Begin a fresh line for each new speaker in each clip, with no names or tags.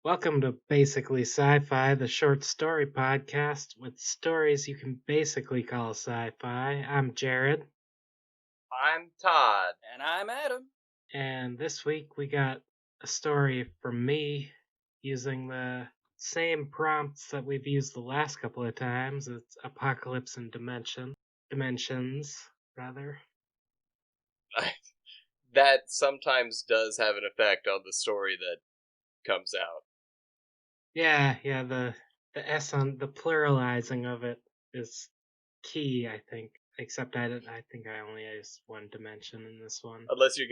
Welcome to Basically Sci-Fi, the short story podcast with stories you can basically call sci-fi. I'm Jared,
I'm Todd.
And I'm Adam.
and this week we got a story from me using the same prompts that we've used the last couple of times. It's apocalypse and dimensions, rather.
That sometimes does have an effect on the story that comes out.
Yeah, the S on the pluralizing of it is key, I think. Except I think I only used one dimension in this one.
Unless you're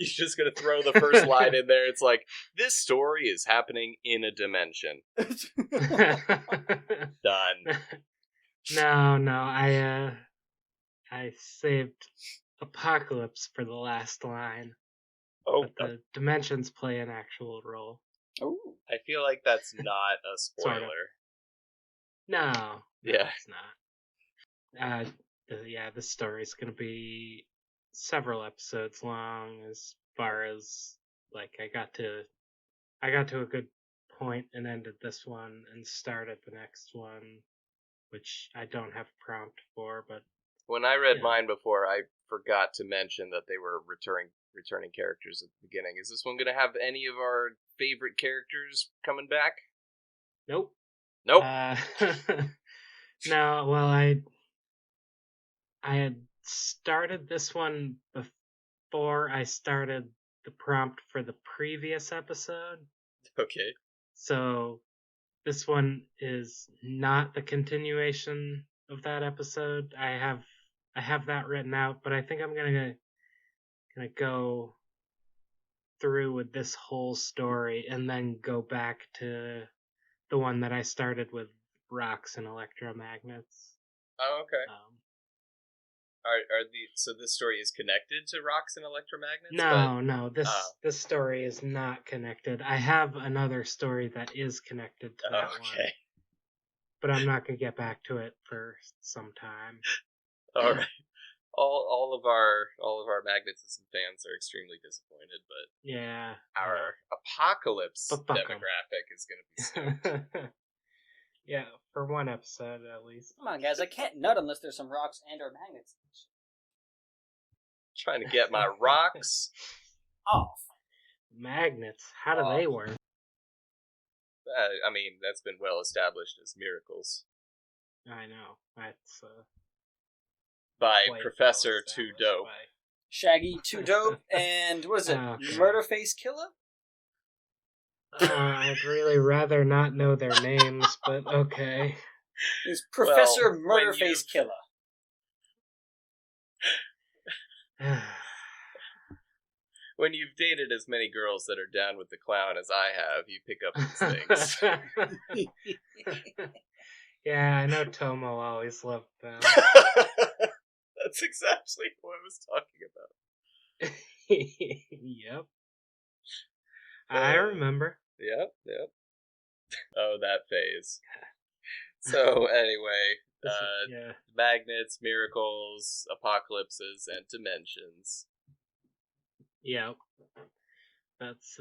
just gonna throw the first line in there. It's like, this story is happening in a dimension. Done.
No, I saved apocalypse for the last line.
Oh,
but the dimensions play an actual role.
Oh,
I feel like that's not a spoiler.
Sort of. No,
Yeah.
it's not. This story is going to be several episodes long. As far as like, I got to a good point and ended this one and started the next one, which I don't have a prompt for. But
when I read mine before, I forgot to mention that they were returning characters at the beginning. Is this one going to have any of our favorite characters coming back?
Nope.
Nope.
No. Well, I had started this one before I started the prompt for the previous episode.
Okay.
So this one is not the continuation of that episode. I have that written out, but I think I'm gonna go through with this whole story and then go back to the one that I started with, rocks and electromagnets.
Oh, okay. So this story is connected to rocks and electromagnets?
No. This story is not connected. I have another story that is connected to that one. But I'm not gonna get back to it for some time.
All right. All of our magnetism fans are extremely disappointed, but
yeah,
our apocalypse demographic is going to be stoked.
Yeah, for one episode at least.
Come on, guys! I can't nut unless there's some rocks and or magnets.
Trying to get my rocks
off.
Magnets? How do they work?
I mean, that's been well established as miracles.
I know. That's
by Professor Too Dope.
Shaggy Too Dope, and what is it? Murderface Killer?
I'd really rather not know their names, but okay.
It's Professor Murderface Killer.
When you've dated as many girls that are down with the clown as I have, you pick up these things.
Yeah, I know Tomo always loved them.
That's exactly what I was talking about.
Yep. I remember.
Yep. Oh, that phase. So, anyway, magnets, miracles, apocalypses, and dimensions.
Yep. That's,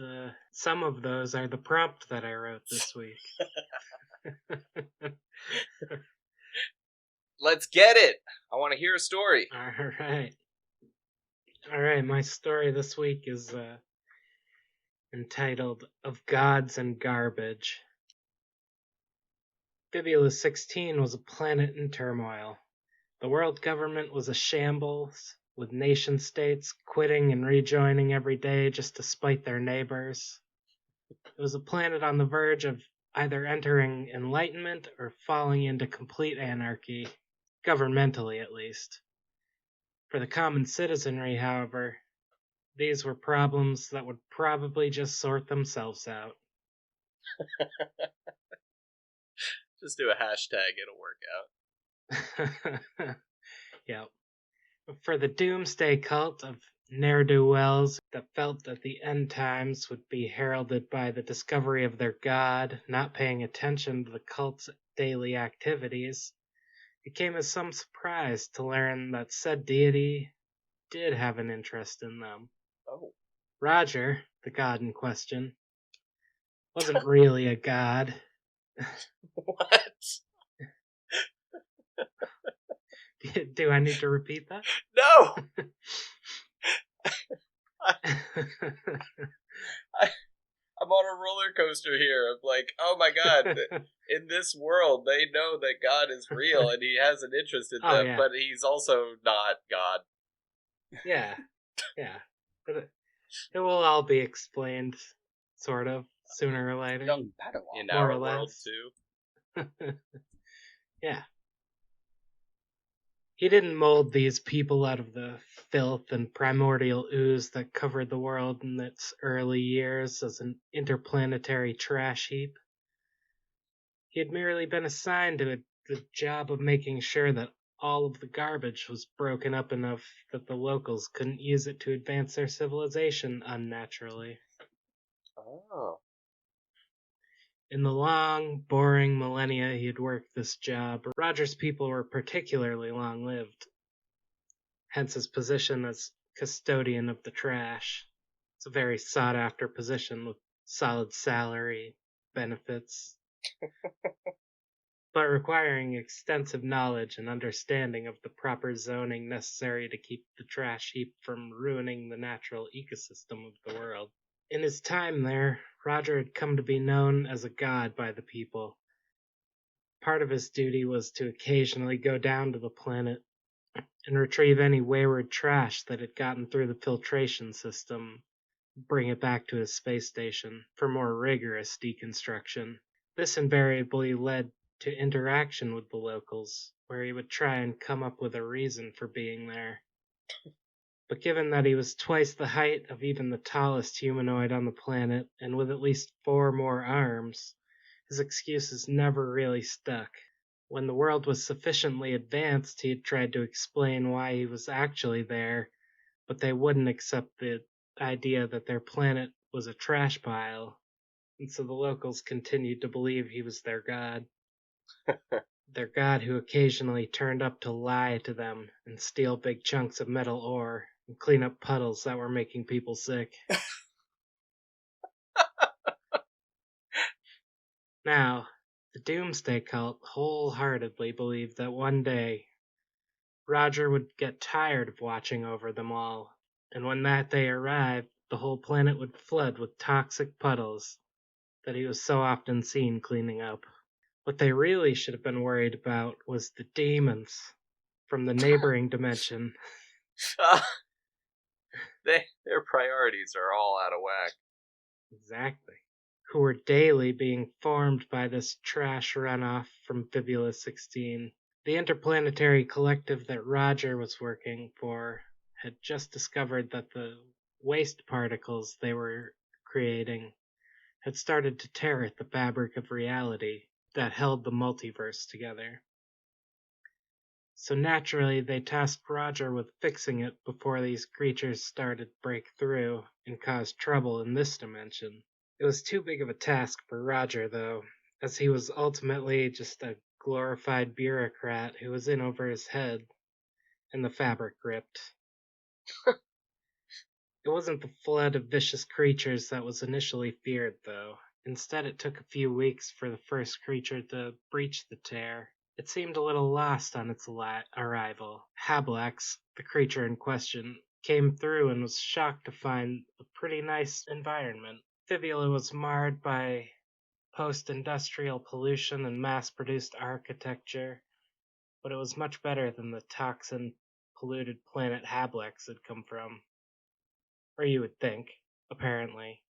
some of those are the prompt that I wrote this week.
Let's get it! I want to hear a story.
Alright, my story this week is, entitled Of Gods and Garbage. Fibula 16 was a planet in turmoil. The world government was a shambles, with nation-states quitting and rejoining every day just to spite their neighbors. It was a planet on the verge of either entering enlightenment or falling into complete anarchy, governmentally at least. For the common citizenry, however, these were problems that would probably just sort themselves out.
Just do a hashtag, it'll work
out. Yep. For the doomsday cult of ne'er-do-wells that felt that the end times would be heralded by the discovery of their god, not paying attention to the cult's daily activities, it came as some surprise to learn that said deity did have an interest in them.
Oh.
Roger, the god in question, wasn't really a god.
What?
Do I need to repeat that?
No! I'm on a roller coaster here of like, oh my god, in this world, they know that God is real and he has an interest in them,
yeah.
but he's also not God.
Yeah. But it will all be explained, sort of, sooner or later.
Young Padawan.
In
More
our
or
world,
less.
too.
Yeah. He didn't mold these people out of the filth and primordial ooze that covered the world in its early years as an interplanetary trash heap. He had merely been assigned to the job of making sure that all of the garbage was broken up enough that the locals couldn't use it to advance their civilization unnaturally.
Oh.
In the long, boring millennia he had worked this job, Roger's people were particularly long-lived, hence his position as custodian of the trash. It's a very sought-after position with solid salary, benefits, but requiring extensive knowledge and understanding of the proper zoning necessary to keep the trash heap from ruining the natural ecosystem of the world. In his time there, Roger had come to be known as a god by the people. Part of his duty was to occasionally go down to the planet and retrieve any wayward trash that had gotten through the filtration system, bring it back to his space station for more rigorous deconstruction. This invariably led to interaction with the locals, where he would try and come up with a reason for being there. But given that he was twice the height of even the tallest humanoid on the planet, and with at least 4 more arms, his excuses never really stuck. When the world was sufficiently advanced, he had tried to explain why he was actually there, but they wouldn't accept the idea that their planet was a trash pile, and so the locals continued to believe he was their god. Their god who occasionally turned up to lie to them and steal big chunks of metal ore and clean up puddles that were making people sick. Now, the Doomsday Cult wholeheartedly believed that one day Roger would get tired of watching over them all, and when that day arrived, the whole planet would flood with toxic puddles that he was so often seen cleaning up. What they really should have been worried about was the demons from the neighboring dimension.
Their priorities are all out of whack.
Exactly. Who were daily being formed by this trash runoff from Fibula 16. The interplanetary collective that Roger was working for had just discovered that the waste particles they were creating had started to tear at the fabric of reality that held the multiverse together. So naturally, they tasked Roger with fixing it before these creatures started to break through and cause trouble in this dimension. It was too big of a task for Roger, though, as he was ultimately just a glorified bureaucrat who was in over his head, and the fabric ripped. It wasn't the flood of vicious creatures that was initially feared, though. Instead, it took a few weeks for the first creature to breach the tear. It seemed a little lost on its arrival. Hablax, the creature in question, came through and was shocked to find a pretty nice environment. Fibula was marred by post-industrial pollution and mass-produced architecture, but it was much better than the toxin-polluted planet Hablax had come from. Or you would think, apparently.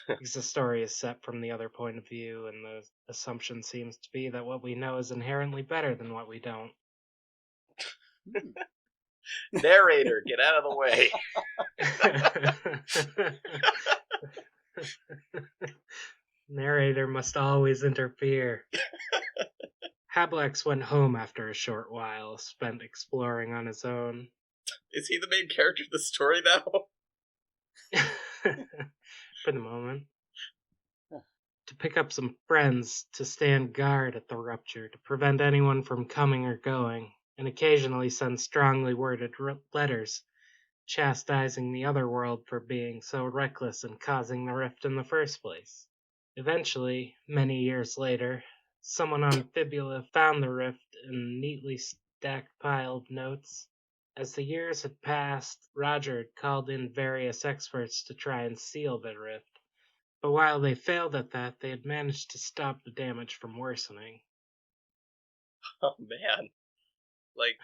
Because the story is set from the other point of view, and the assumption seems to be that what we know is inherently better than what we don't.
Narrator, get out of the way.
Narrator must always interfere. Hablax went home after a short while, spent exploring on his own.
Is he the main character of the story now?
For the moment. To pick up some friends to stand guard at the rupture, to prevent anyone from coming or going, and occasionally send strongly worded letters chastising the other world for being so reckless and causing the rift in the first place. Eventually, many years later, someone on Fibula found the rift in a neatly stacked pile of notes. As the years had passed, Roger had called in various experts to try and seal the rift, but while they failed at that, they had managed to stop the damage from worsening.
Oh man. Like,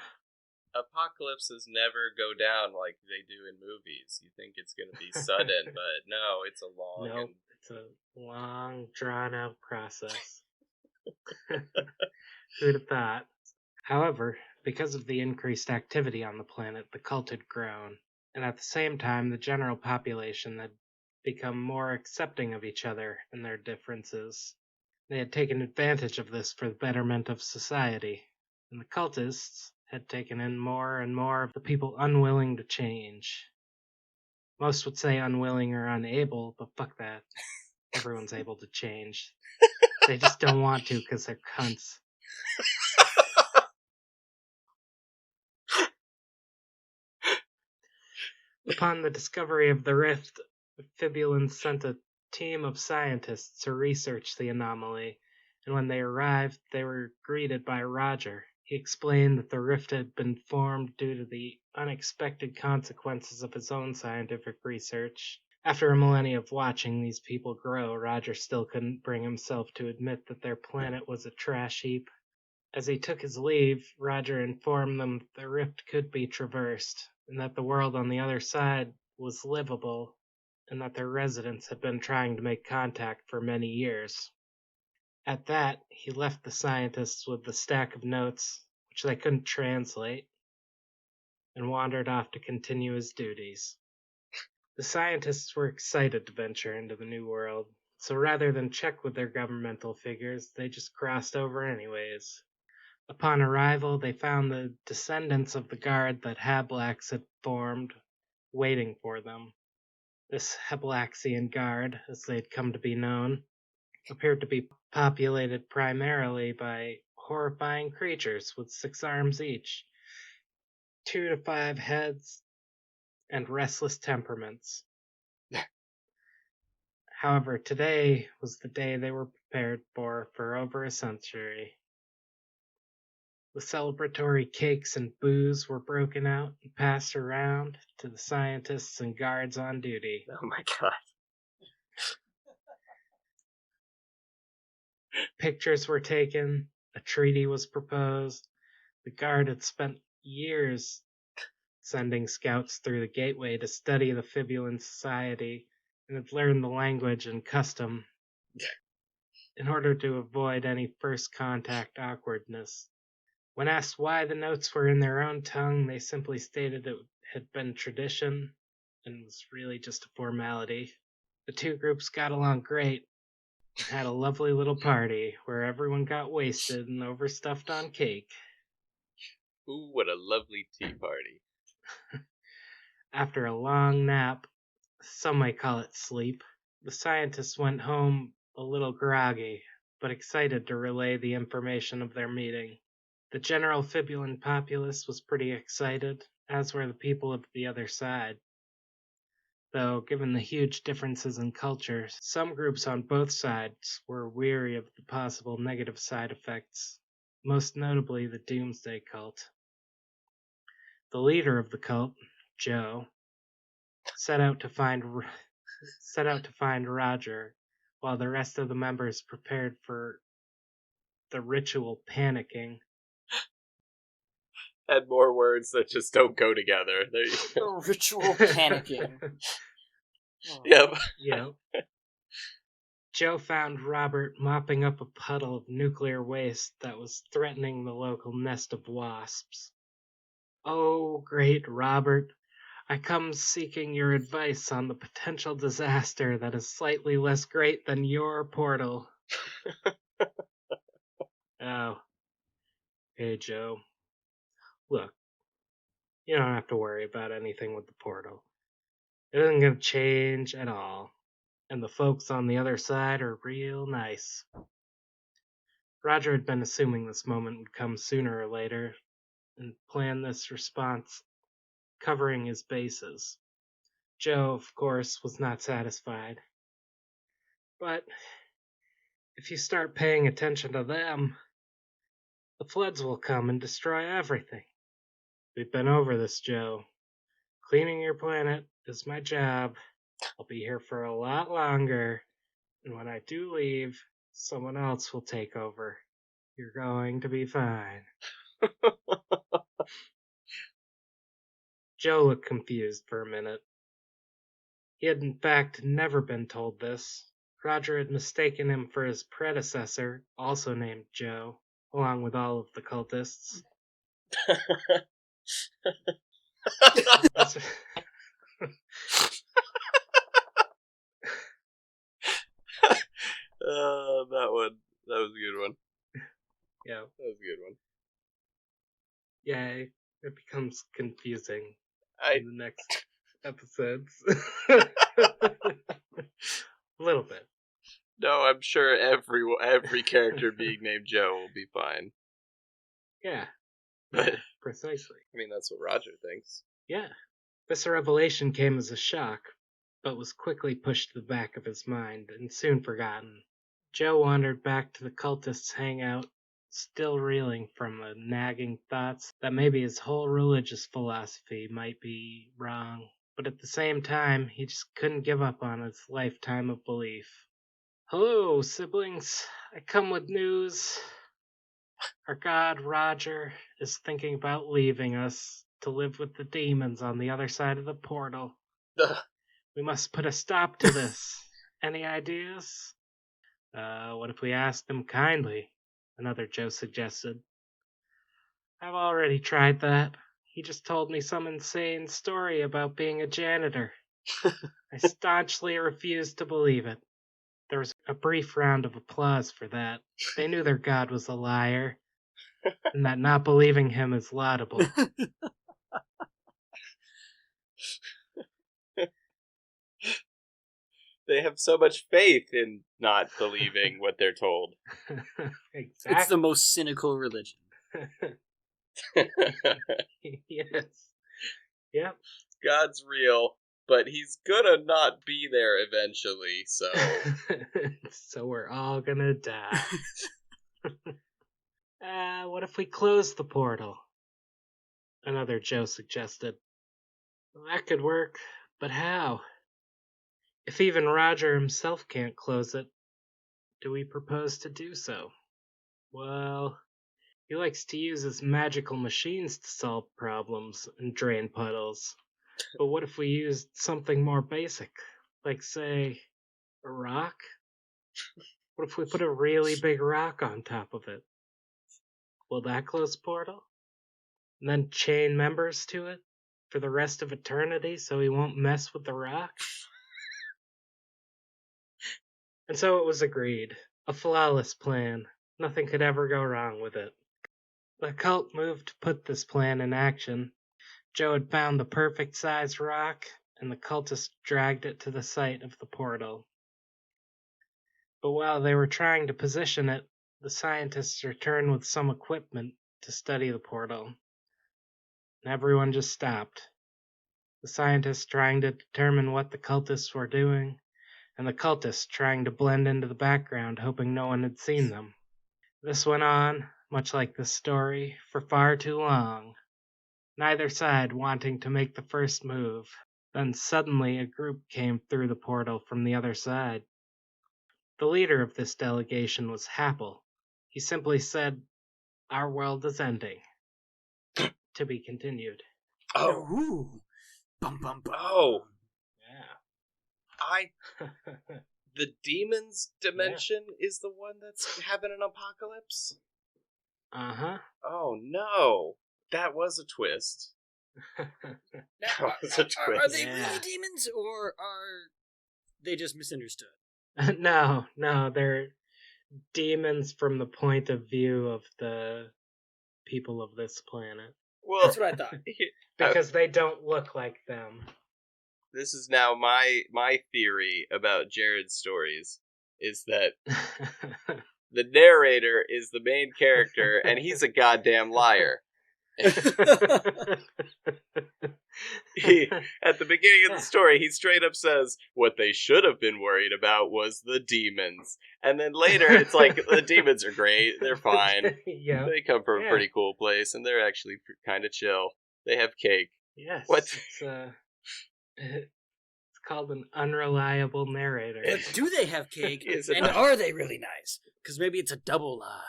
apocalypses never go down like they do in movies. You think it's going to be sudden, but no, it's a long
Nope, it's a long, drawn-out process. Who'd have thought? However, because of the increased activity on the planet, the cult had grown, and at the same time, the general population had become more accepting of each other and their differences. They had taken advantage of this for the betterment of society, and the cultists had taken in more and more of the people unwilling to change. Most would say unwilling or unable, but fuck that. Everyone's able to change. They just don't want to because they're cunts. Upon the discovery of the rift, Fibulin sent a team of scientists to research the anomaly, and when they arrived, they were greeted by Roger. He explained that the rift had been formed due to the unexpected consequences of his own scientific research. After a millennia of watching these people grow, Roger still couldn't bring himself to admit that their planet was a trash heap. As he took his leave, Roger informed them that the rift could be traversed, and that the world on the other side was livable, and that their residents had been trying to make contact for many years. At that, he left the scientists with the stack of notes, which they couldn't translate, and wandered off to continue his duties. The scientists were excited to venture into the new world, so rather than check with their governmental figures, they just crossed over anyways. Upon arrival, they found the descendants of the guard that Hablax had formed waiting for them. This Hablaxian guard, as they had come to be known, appeared to be populated primarily by horrifying creatures with 6 arms each, 2 to 5 heads, and restless temperaments. However, today was the day they were prepared for over a century. The celebratory cakes and booze were broken out and passed around to the scientists and guards on duty.
Oh my god.
Pictures were taken, a treaty was proposed. The guard had spent years sending scouts through the gateway to study the Fibulan society and had learned the language and custom in order to avoid any first contact awkwardness. When asked why the notes were in their own tongue, they simply stated it had been tradition and was really just a formality. The two groups got along great and had a lovely little party where everyone got wasted and overstuffed on cake.
Ooh, what a lovely tea party.
After a long nap, some might call it sleep, the scientists went home a little groggy, but excited to relay the information of their meeting. The general Fibulan populace was pretty excited, as were the people of the other side. Though, given the huge differences in culture, some groups on both sides were weary of the possible negative side effects, most notably the Doomsday Cult. The leader of the cult, Joe, set out to find Roger, while the rest of the members prepared for the ritual panicking.
Add more words that just don't go together. There you go.
The ritual panicking. Oh.
Yep.
Yep. Joe found Robert mopping up a puddle of nuclear waste that was threatening the local nest of wasps. "Oh, great Robert, I come seeking your advice on the potential disaster that is slightly less great than your portal." Oh. Hey, Joe. Look, you don't have to worry about anything with the portal. It isn't going to change at all, and the folks on the other side are real nice. Roger had been assuming this moment would come sooner or later, and planned this response covering his bases. Joe, of course, was not satisfied. But if you start paying attention to them, the floods will come and destroy everything. We've been over this, Joe. Cleaning your planet is my job. I'll be here for a lot longer, and when I do leave, someone else will take over. You're going to be fine. Joe looked confused for a minute. He had in fact never been told this. Roger had mistaken him for his predecessor, also named Joe, along with all of the cultists.
That was a good one.
Yeah.
That was a good one.
Yeah, it becomes confusing in the next episodes. A little bit.
No, I'm sure every character being named Joe will be fine.
Yeah.
But
precisely.
I mean, that's what Roger thinks.
Yeah. This revelation came as a shock, but was quickly pushed to the back of his mind and soon forgotten. Joe wandered back to the cultists' hangout, still reeling from the nagging thoughts that maybe his whole religious philosophy might be wrong. But at the same time, he just couldn't give up on his lifetime of belief. Hello, siblings. I come with news. Our god, Roger, is thinking about leaving us to live with the demons on the other side of the portal. We must put a stop to this. Any ideas? What if we asked him kindly? Another Joe suggested. I've already tried that. He just told me some insane story about being a janitor. I staunchly refused to believe it. There was a brief round of applause for that. They knew their god was a liar, and that not believing him is laudable.
They have so much faith in not believing what they're told.
Exactly.
It's the most cynical religion.
Yes. Yep.
God's real, but he's gonna not be there eventually, so...
So we're all gonna die. What if we close the portal? Another Joe suggested. That could work, but how? If even Roger himself can't close it, do we propose to do so? Well, he likes to use his magical machines to solve problems and drain puddles. But what if we used something more basic? Like, say, a rock? What if we put a really big rock on top of it? Will that close the portal? And then chain members to it for the rest of eternity so he won't mess with the rock? And so it was agreed. A flawless plan. Nothing could ever go wrong with it. The cult moved to put this plan in action. Joe had found the perfect sized rock, and the cultists dragged it to the site of the portal. But while they were trying to position it, the scientists returned with some equipment to study the portal. And everyone just stopped. The scientists trying to determine what the cultists were doing, and the cultists trying to blend into the background, hoping no one had seen them. This went on, much like this story, for far too long, neither side wanting to make the first move. Then suddenly a group came through the portal from the other side. The leader of this delegation was Happel. He simply said, "Our world is ending." To be continued.
Oh.
Ooh. Bum, bum, bum.
Oh.
Yeah.
The demons dimension is the one that's having an apocalypse?
Uh-huh.
Oh, no. That was a twist.
Now,
was a
are they
Yeah.
really demons, or are they just misunderstood?
No, they're demons from the point of view of the people of this planet.
Well,
That's what I thought.
Because they don't look like them.
This is now my theory about Jared's stories, is that the narrator is the main character, and he's a goddamn liar. At the beginning of the story, he straight up says, what they should have been worried about was the demons. And then later, it's like, the demons are great, they're fine.
Yeah.
They come from a pretty cool place, and they're actually kind of chill. They have cake.
Yes.
What?
It's called an unreliable narrator.
But do they have cake? And
not?
Are they really nice? Because maybe it's a double lie.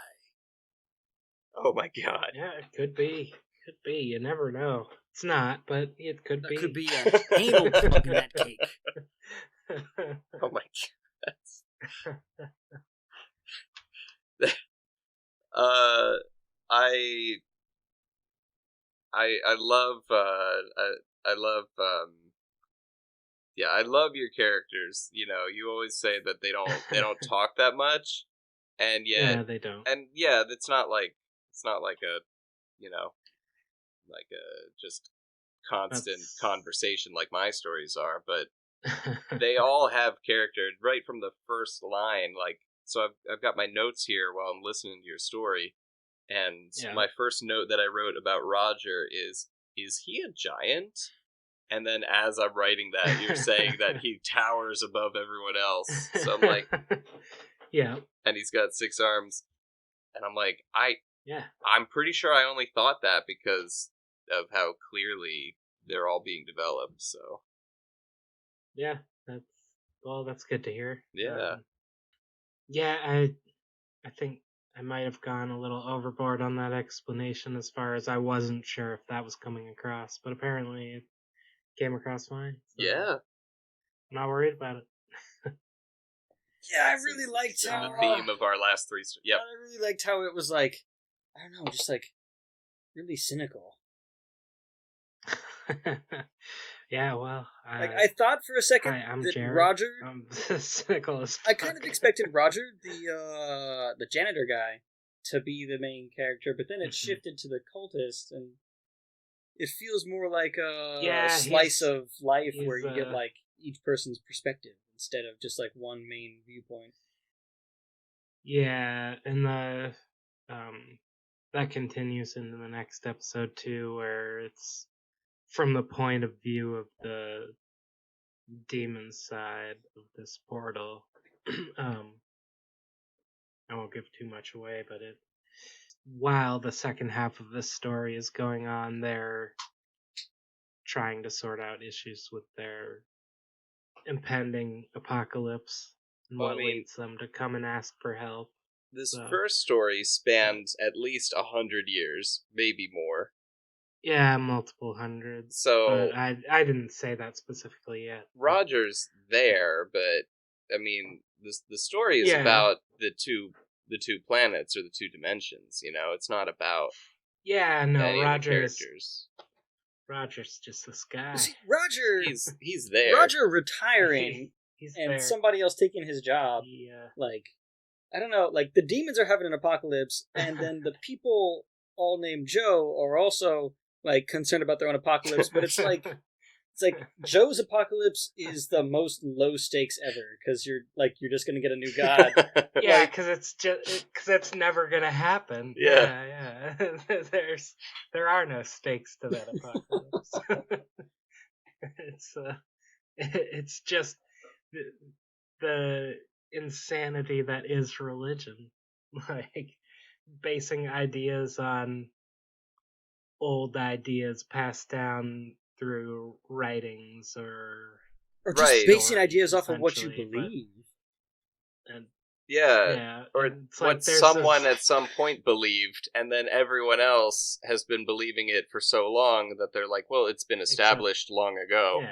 Oh my god.
Yeah, it could be. Could be. You never know. It's not, but it could be.
There could be an anal plug in that cake.
Oh my god. I love your characters. You know, you always say that they don't talk that much, and yet
yeah, they don't.
And yeah, it's not like a, you know, like a just constant conversation like my stories are, but they all have character right from the first line. Like, so I've got my notes here while I'm listening to your story, and my first note that I wrote about Roger is he a giant? And then as I'm writing that, you're saying that he towers above everyone else. So I'm like,
yeah.
And he's got 6 arms, and I'm like, I'm pretty sure I only thought that because of how clearly they're all being developed. So
yeah, that's good to hear.
Yeah.
I think I might have gone a little overboard on that explanation as far as I wasn't sure if that was coming across, but apparently it came across fine. So
yeah.
I'm not worried about it.
Yeah, I really liked how
the theme of our last 3 stories. Yep.
I really liked how it was like, I don't know, just like really cynical.
Yeah, well,
I thought for a second that
Jared.
Roger.
I'm cynical as fuck.
I kind of expected Roger, the janitor guy, to be the main character, but then it shifted to the cultist, and it feels more like a slice of life where you get like each person's perspective instead of just like one main viewpoint.
Yeah, and that continues into the next episode too, where it's from the point of view of the demon side of this portal. I won't give too much away, but while the second half of this story is going on, they're trying to sort out issues with their impending apocalypse and what leads them to come and ask for help.
This first story spanned at least 100 years, maybe more.
Yeah, multiple hundreds.
So
but I didn't say that specifically yet.
Roger's there, but I mean, the story is about the two planets or the 2 dimensions. You know, it's not about
Roger's just this guy.
See, Roger,
he's there.
Roger retiring and
there.
Somebody else taking his job. Like, I don't know. Like, the demons are having an apocalypse, and then the people all named Joe are also like concerned about their own apocalypse. But it's like Joe's apocalypse is the most low stakes ever because you're just gonna get a new god.
Yeah, because it's never gonna happen. Yeah. There are no stakes to that apocalypse. It's just the insanity that is religion, like basing ideas on old ideas passed down through writings or
just basing ideas off of what you believe.
Or what someone at some point believed, and then everyone else has been believing it for so long that they're like, well, it's been established long ago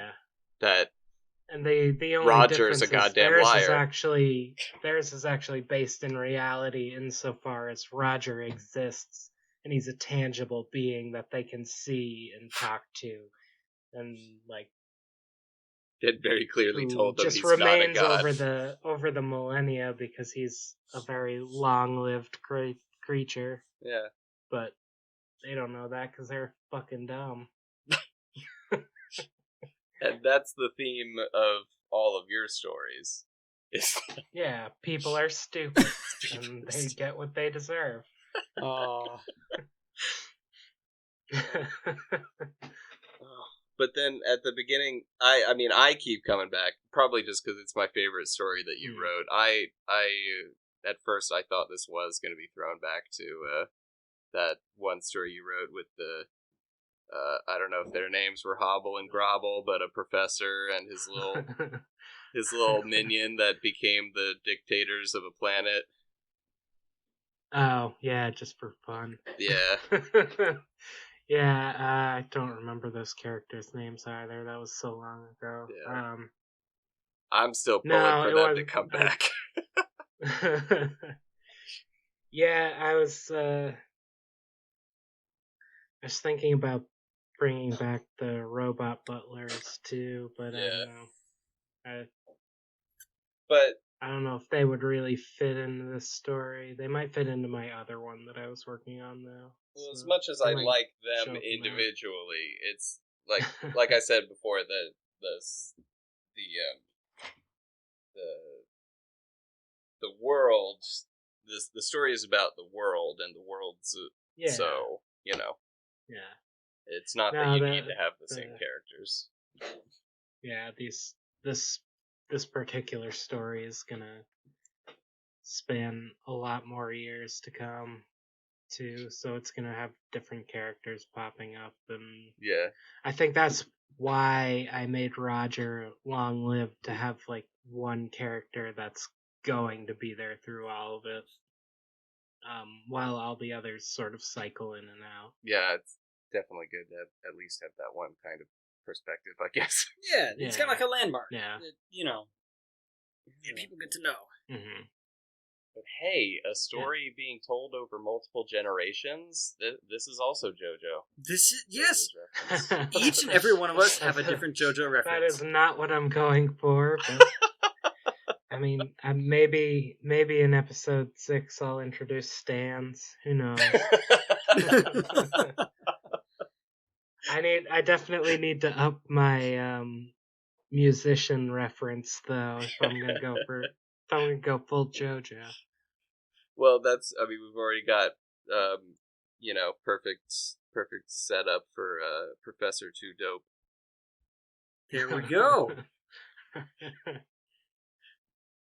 that
and the only
Roger's a goddamn liar.
Theirs is actually based in reality insofar as Roger exists, and he's a tangible being that they can see and talk to, and like
it very clearly told them
just
he's
remains
not a god.
over the millennia because he's a very long-lived creature.
Yeah,
but they don't know that because they're fucking dumb.
And that's the theme of all of your stories.
Yeah, people are stupid, and they get what they deserve.
Oh.
But then at the beginning, I keep coming back, probably just because it's my favorite story that you wrote. At first I thought this was going to be thrown back to that one story you wrote with the I don't know if their names were Hobble and Grobble, but a professor and his little minion that became the dictators of a planet.
Oh, yeah, just for fun.
Yeah.
Yeah, I don't remember those characters' names either. That was so long ago.
Yeah. I'm still pulling for them to come back.
Yeah, I was thinking about bringing back the robot butlers too, but I don't know. I don't know if they would really fit into this story. They might fit into my other one that I was working on, though.
Well, so as much as I like them individually, it's like I said before, the world. The story is about the world, and the world's so
Yeah.
It's not that you need to have the same characters.
Yeah, this particular story is gonna span a lot more years to come too, so it's gonna have different characters popping up, and I think that's why I made Roger long-lived, to have like one character that's going to be there through all of it, while all the others sort of cycle in and out.
Yeah, it's definitely good to at least have that one kind of perspective, I guess.
Yeah, it's kind of like a landmark.
Yeah.
People get to know.
Mm-hmm.
But hey, a story being told over multiple generations, this is also JoJo.
This is, yes. Each and every one of us have a different JoJo reference.
That is not what I'm going for, but I mean, maybe in episode 6 I'll introduce stands. Who knows? I definitely need to up my musician reference though if I'm gonna go full JoJo.
Well, we've already got perfect setup for Professor Too Dope.
There we go.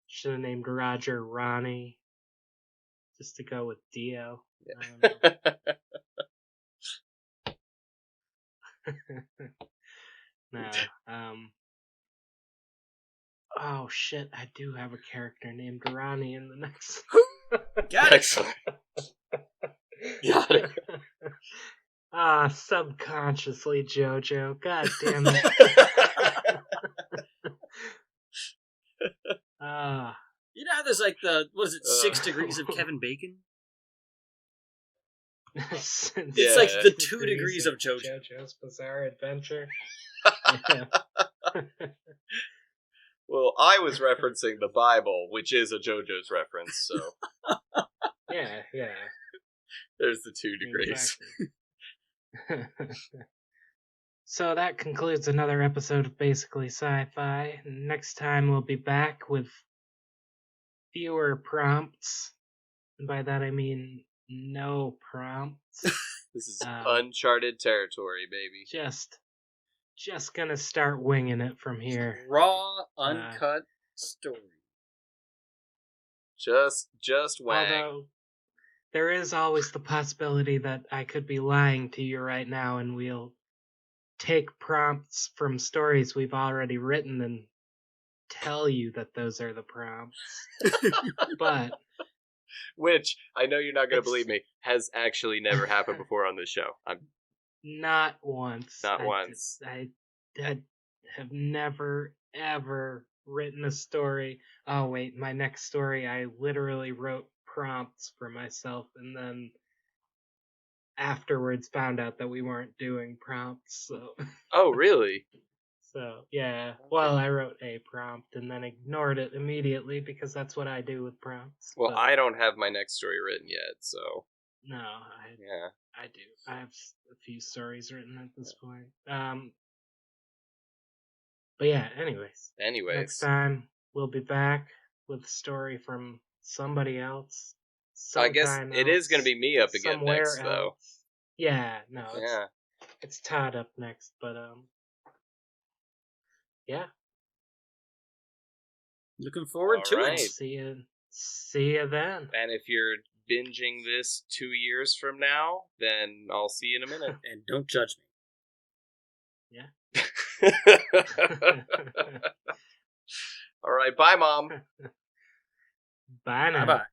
Should have named Roger Ronnie just to go with Dio.
Yeah.
No. Oh shit! I do have a character named Ronnie in the next.
Got it.
Got it.
Subconsciously, JoJo. God damn it.
You know how there's like 6 degrees of Kevin Bacon?
It's
like the 2 degrees of JoJo.
JoJo's Bizarre Adventure.
Well, I was referencing the Bible, which is a JoJo's reference, so.
Yeah.
There's the 2 degrees.
Exactly. So that concludes another episode of Basically Sci-Fi. Next time we'll be back with fewer prompts. And by that I mean no prompts.
This is uncharted territory, baby.
Just gonna start winging it from here.
Raw, uncut story.
Just wang.
Although there is always the possibility that I could be lying to you right now, and we'll take prompts from stories we've already written and tell you that those are the prompts. But
which, I know you're not going to believe me, has actually never happened before on this show.
Not once.
Not once.
I have never, ever written a story. Oh, wait, my next story, I literally wrote prompts for myself and then afterwards found out that we weren't doing prompts. So.
Oh, really?
So, yeah. Well, I wrote a prompt and then ignored it immediately because that's what I do with prompts.
Well, I don't have my next story written yet, so.
No, I do. I have a few stories written at this point. But yeah, anyways. Next time, we'll be back with a story from somebody else.
I guess it is going to be me up again next, though.
Yeah, no, it's Todd up next, but Yeah.
Looking forward to it.
See you then.
And if you're binging this 2 years from now, then I'll see you in a minute.
And don't judge
me.
Yeah. All right. Bye, Mom.
Bye now.
Bye-bye.